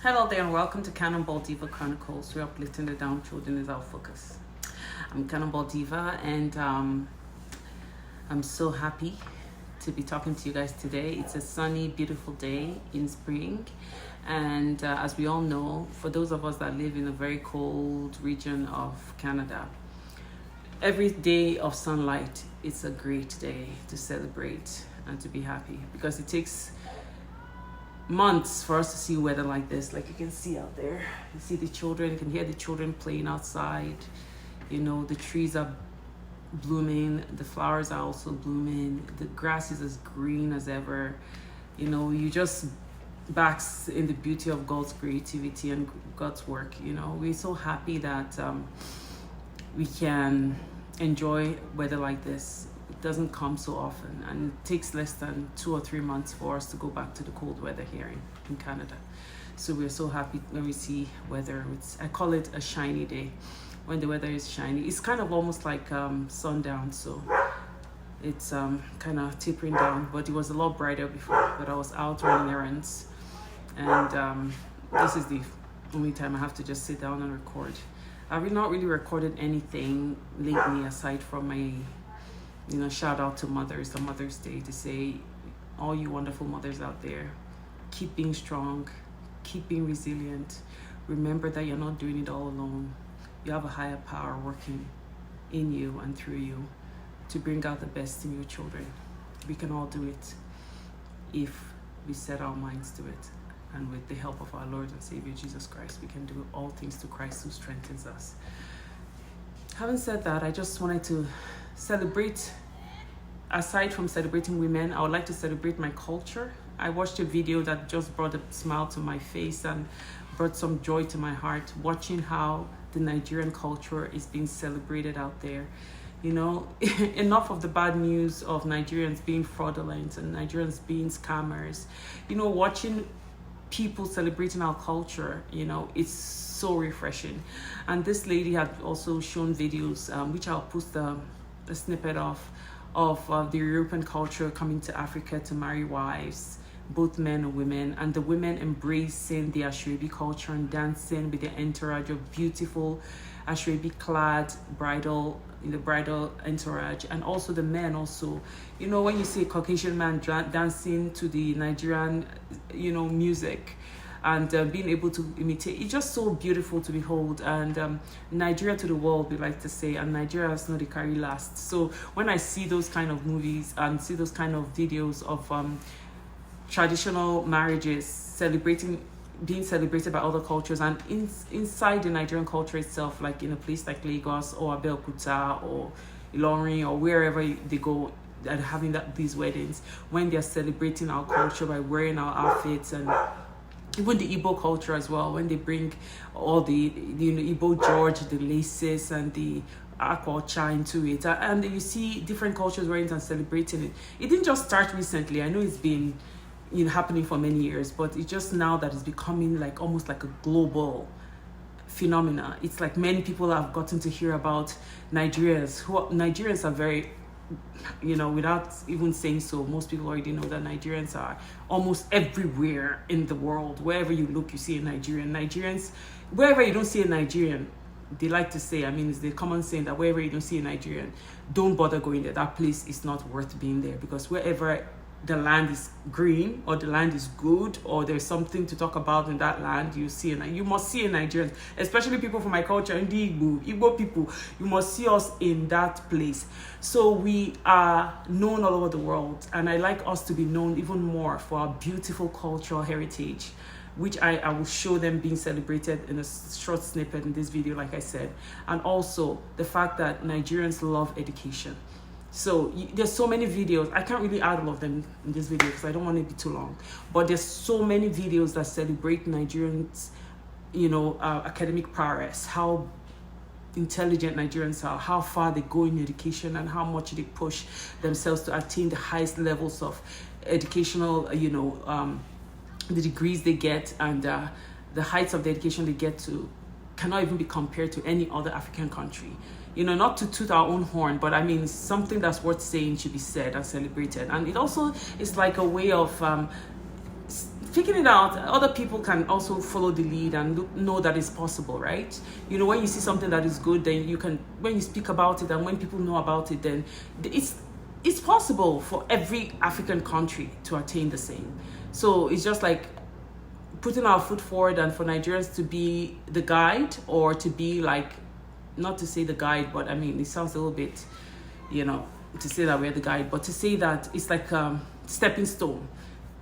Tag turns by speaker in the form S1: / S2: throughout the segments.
S1: Hello there and welcome to Cannonball Diva Chronicles, where uplifting the downtrodden is our focus. I'm Cannonball Diva and I'm so happy to be talking to you guys today. It's a sunny, beautiful day in spring, and as we all know, for those of us that live in a very cold region of Canada, every day of sunlight is a great day to celebrate and to be happy, because it takes months for us to see weather like this. Like you can see out there, you see the children, you can hear the children playing outside, you know, the trees are blooming, the flowers are also blooming, the grass is as green as ever. You know, you just basks in the beauty of God's creativity and God's work. You know, we're so happy that we can enjoy weather like this. It doesn't come so often, and it takes less than 2 or 3 months for us to go back to the cold weather here in Canada. So we're so happy when we see weather. I call it a shiny day. When the weather is shiny, it's kind of almost like sundown, so it's kind of tapering down, but it was a lot brighter before. But I was out running errands, and this is the only time I have to just sit down and record. I've not really recorded anything lately aside from my shout out to mothers on Mother's Day, to say, all you wonderful mothers out there, keep being strong, keep being resilient. Remember that you're not doing it all alone. You have a higher power working in you and through you to bring out the best in your children. We can all do it if we set our minds to it. And with the help of our Lord and Savior Jesus Christ, we can do all things through Christ who strengthens us. Having said that, I just wanted to celebrate. Aside from celebrating women, I would like to celebrate my culture. I watched a video that just brought a smile to my face and brought some joy to my heart, watching how the Nigerian culture is being celebrated out there. You know, enough of the bad news of Nigerians being fraudulent and Nigerians being scammers. You know, watching people celebrating our culture, you know, it's so refreshing. And this lady had also shown videos, which I'll post a snippet of the European culture coming to Africa to marry wives, both men and women, and the women embracing the Asoebi culture and dancing with their entourage of beautiful Asoebi clad bridal entourage, and also the men also. You know, when you see a Caucasian man dancing to the Nigerian, music, and being able to imitate, it's just so beautiful to behold. And Nigeria to the world, we like to say, and Nigeria has no the carry last. So when I see those kind of movies and see those kind of videos of traditional marriages being celebrated by other cultures, and inside the Nigerian culture itself, like in a place like Lagos or Abeokuta or Ilorin or wherever they go and having these weddings, when they're celebrating our culture by wearing our outfits, and even the Igbo culture as well, when they bring all the Igbo George, the laces and the aquacha into it, and you see different cultures wearing it and celebrating it. It didn't just start recently. I know it's been happening for many years, but it's just now that it's becoming like almost like a global phenomena. It's like many people have gotten to hear about Nigerians are very, without even saying so, most people already know that Nigerians are almost everywhere in the world. Wherever you look, you see a Nigerian. Nigerians, wherever you don't see a Nigerian, they like to say, it's the common saying that wherever you don't see a Nigerian, don't bother going there. That place is not worth being there, because wherever the land is green or the land is good or there's something to talk about in that land, you must see a Nigerian, especially people from my culture, and the Igbo people. You must see us in that place. So we are known all over the world, and I like us to be known even more for our beautiful cultural heritage, which I will show them being celebrated in a short snippet in this video, like I said. And also the fact that Nigerians love education. So there's so many videos. I can't really add all of them in this video because I don't want it to be too long. But there's so many videos that celebrate Nigerians, academic prowess, how intelligent Nigerians are, how far they go in education, and how much they push themselves to attain the highest levels of educational, the degrees they get, and the heights of the education they get to cannot even be compared to any other African country. Not to toot our own horn, but something that's worth saying should be said and celebrated. And it also is like a way of speaking it out, other people can also follow the lead and know that it's possible, right? You know, when you see something that is good, then you can, when you speak about it and when people know about it, then it's possible for every African country to attain the same. So it's just like putting our foot forward, and for Nigerians to be the guide, or to be like, not to say the guide, but I mean, it sounds a little bit, you know, to say that we're the guide, but to say that it's like a stepping stone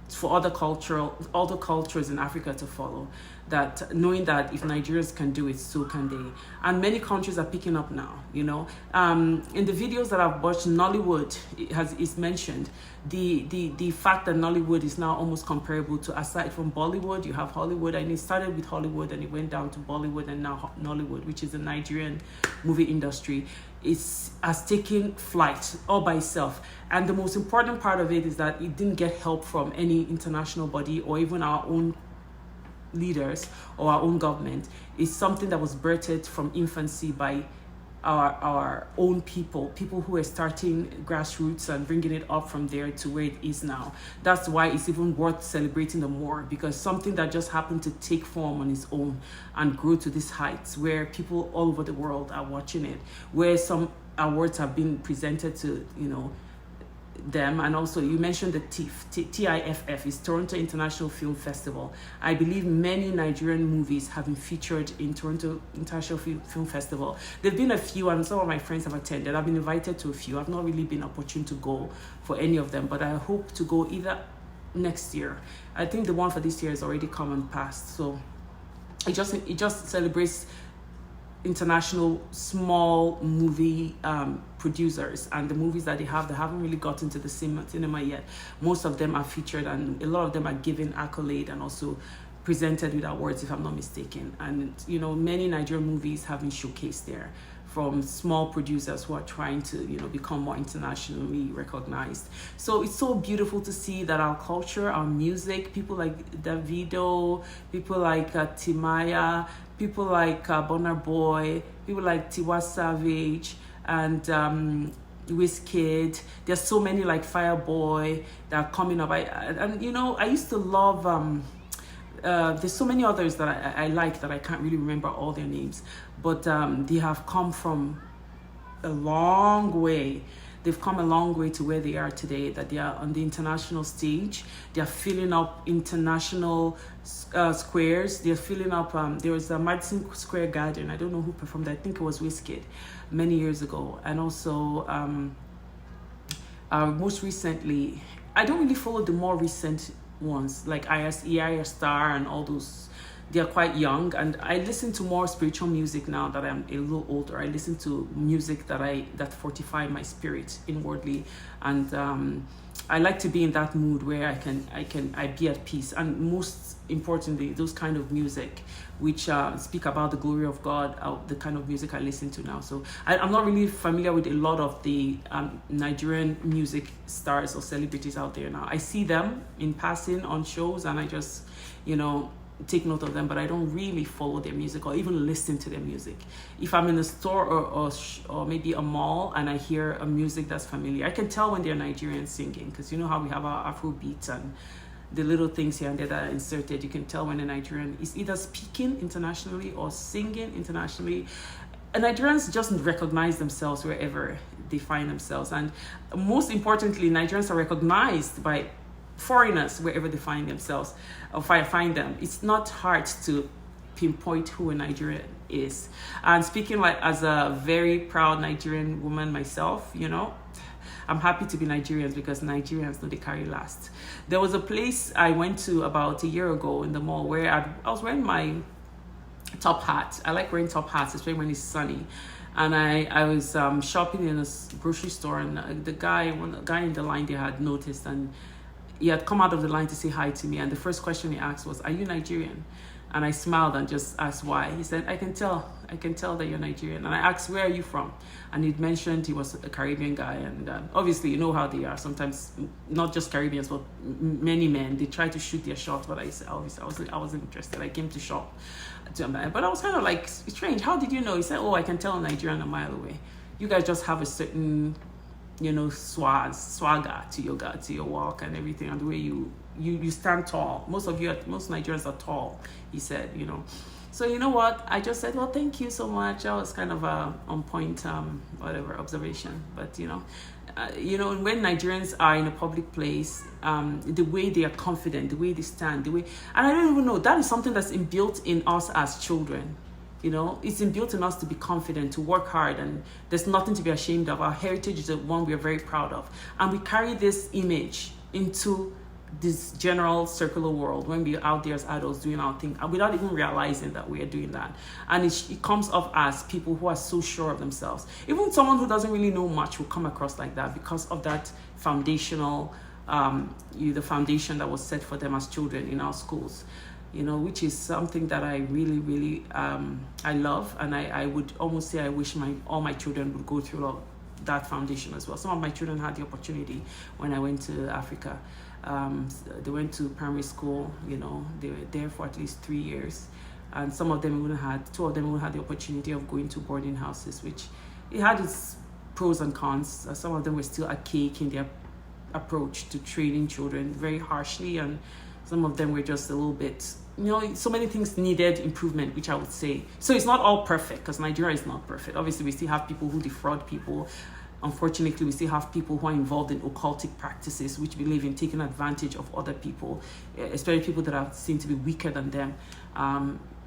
S1: for other cultures in Africa to follow. That knowing that if Nigerians can do it, so can they. And many countries are picking up now, you know. In the videos that I've watched, Nollywood is mentioned. The fact that Nollywood is now almost comparable to, aside from Bollywood, you have Hollywood, and it started with Hollywood and it went down to Bollywood and now Nollywood, which is the Nigerian movie industry, has taken flight all by itself. And the most important part of it is that it didn't get help from any international body or even our own leaders or our own government. It's something that was birthed from infancy by our own people who are starting grassroots and bringing it up from there to where it is now. That's why it's even worth celebrating them more, because something that just happened to take form on its own and grow to these heights where people all over the world are watching it, where some awards have been presented to, you know, them. And also you mentioned the TIFF is Toronto International Film Festival. I believe many Nigerian movies have been featured in Toronto International Film Festival. There've been a few, and some of my friends have attended. I've been invited to a few. I've not really been opportune to go for any of them, but I hope to go either next year. I think the one for this year has already come and passed. So it just celebrates international small movie producers, and the movies that they haven't really gotten to the cinema yet. Most of them are featured, and a lot of them are given accolade and also presented with awards, if I'm not mistaken. And you know, many Nigerian movies have been showcased there, from small producers who are trying to, you know, become more internationally recognized. So it's so beautiful to see that our culture, our music, people like Davido, people like Timaya, people like Burna Boy, people like Tiwa Savage, and Wizkid. There's so many, like Fireboy, that are coming up. And you know, I used to love there's so many others that I like that I can't really remember all their names, but they have come from a long way. They've come a long way to where they are today, that they are on the international stage. They're filling up international squares. They're filling up, there was a Madison Square Garden. I don't know who performed. I think it was Wizkid many years ago. And also, most recently, I don't really follow the more recent ones, like Aya Star and all those. They're quite young, and I listen to more spiritual music now that I'm a little older. I listen to music that fortify my spirit inwardly, and I like to be in that mood where I be at peace. And most importantly, those kind of music which speak about the glory of God, the kind of music I listen to now. So I'm not really familiar with a lot of the Nigerian music stars or celebrities out there now. I see them in passing on shows, and I just, you know, take note of them, but I don't really follow their music or even listen to their music. If I'm in a store or maybe a mall and I hear a music that's familiar, I can tell when they're Nigerians singing, because you know how we have our Afro beats and the little things here and there that are inserted. You can tell when a Nigerian is either speaking internationally or singing internationally. And Nigerians just recognize themselves wherever they find themselves, and most importantly, Nigerians are recognized by foreigners wherever they find themselves or find them. It's not hard to pinpoint who a Nigerian is. And speaking like as a very proud Nigerian woman myself, you know, I'm happy to be Nigerians, because Nigerians know they carry last. There was a place I went to about a year ago in the mall where I was wearing my top hat. I like wearing top hats, especially when it's sunny. And I was shopping in a grocery store, and the guy in the line there had noticed, and he had come out of the line to say hi to me, and the first question he asked was, "Are you Nigerian?" And I smiled and just asked why. He said, I can tell that you're Nigerian." And I asked, "Where are you from?" And he'd mentioned he was a Caribbean guy, and obviously you know how they are. Sometimes not just Caribbeans, but many men, they try to shoot their shot. But I said, obviously I wasn't interested. I came to shop. But I was kind of like, strange. How did you know? He said, "Oh, I can tell a Nigerian a mile away. You guys just have a certain, you know, swagger to your walk and everything, and the way you you stand tall. Most Nigerians are tall, he said, you know. So you know what? I just said, well, thank you so much. That was kind of a on point, observation. But you know, when Nigerians are in a public place, the way they are confident, the way they stand, and I don't even know, that is something that's inbuilt in us as children. You know, it's inbuilt in us to be confident, to work hard, and there's nothing to be ashamed of. Our heritage is the one we are very proud of, and we carry this image into this general circular world when we're out there as adults doing our thing without even realizing that we are doing that. And it comes off as people who are so sure of themselves. Even someone who doesn't really know much will come across like that because of that foundational, the foundation that was set for them as children in our schools, you know, which is something that I really, really, I love. And I would almost say I wish all my children would go through that foundation as well. Some of my children had the opportunity when I went to Africa. They went to primary school, you know, they were there for at least 3 years, and two of them even had the opportunity of going to boarding houses, which it had its pros and cons. Some of them were still archaic in their approach to training children very harshly, and some of them were just a little bit, you know, so many things needed improvement, which I would say. So it's not all perfect, because Nigeria is not perfect. Obviously, we still have people who defraud people. Unfortunately, we still have people who are involved in occultic practices, which believe in taking advantage of other people, especially people that are seen to be weaker than them.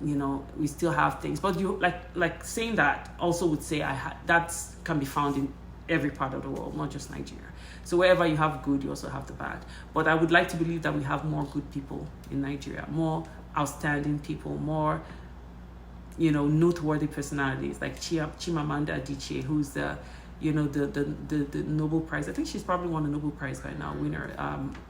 S1: You know, we still have things, but you like saying that also would say that can be found in every part of the world, not just Nigeria. So wherever you have good, you also have the bad. But I would like to believe that we have more good people in Nigeria, more outstanding people, more, you know, noteworthy personalities like Chimamanda Adichie, who's the Nobel Prize. I think she's probably won a Nobel Prize by now, winner,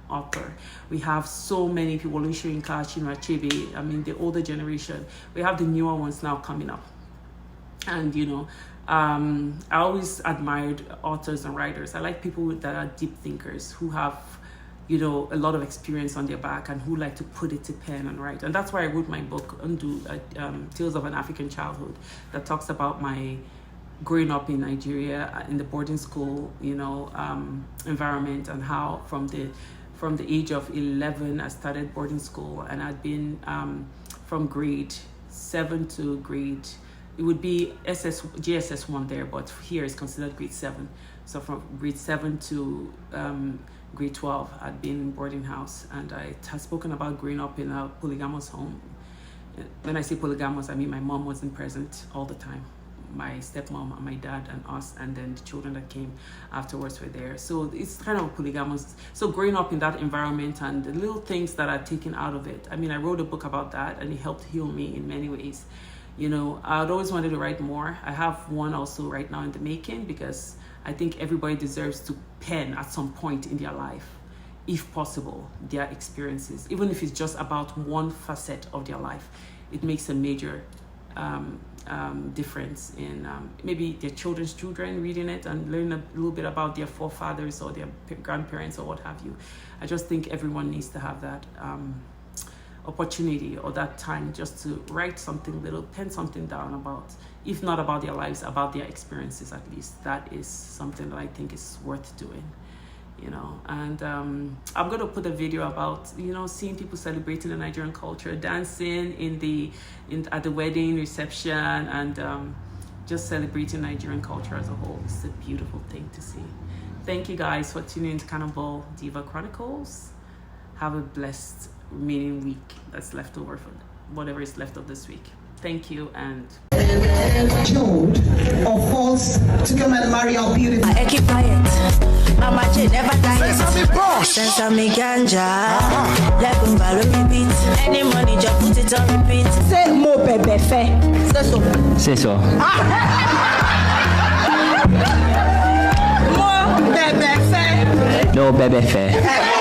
S1: author. We have so many people, Olusegun Chinua Achebe, I mean, the older generation. We have the newer ones now coming up. And, you know, I always admired authors and writers. I like people that are deep thinkers, who have, you know, a lot of experience on their back and who like to put it to pen and write. And that's why I wrote my book, Tales of an African Childhood, that talks about my growing up in Nigeria in the boarding school, you know, environment, and how from the age of 11 I started boarding school, and I'd been from grade 7 to grade, it would be JSS 1 there, but here it's considered grade 7. So from grade 7 to grade 12, I'd been in boarding house, and I had spoken about growing up in a polygamous home. When I say polygamous, I mean my mom wasn't present all the time. My stepmom and my dad and us, and then the children that came afterwards were there. So it's kind of polygamous. So growing up in that environment and the little things that I've taken out of it. I mean, I wrote a book about that, and it helped heal me in many ways. You know, I'd always wanted to write more. I have one also right now in the making, because I think everybody deserves to pen at some point in their life, if possible, their experiences, even if it's just about one facet of their life. It makes a major difference in maybe their children's children reading it and learning a little bit about their forefathers or their grandparents or what have you. I just think everyone needs to have that opportunity or that time just to write something little, pen something down about, if not about their lives, about their experiences at least. That is something that I think is worth doing. You know, and I'm going to put a video about, you know, seeing people celebrating the Nigerian culture, dancing at the wedding reception, and just celebrating Nigerian culture as a whole. It's a beautiful thing to see. Thank you guys for tuning in to Cannonball Diva Chronicles. Have a blessed remaining week that's left over for whatever is left of this week. Thank you, and
S2: told or forced to come and marry our beautiful.
S3: I keep quiet. Mama J never dies. Since I'm a ganja, like on balloon repeat. Any money, just put it on repeat.
S2: Say mo bebe fe.
S4: C'est ça.
S2: Mo bebe fe.
S4: No bébé fait.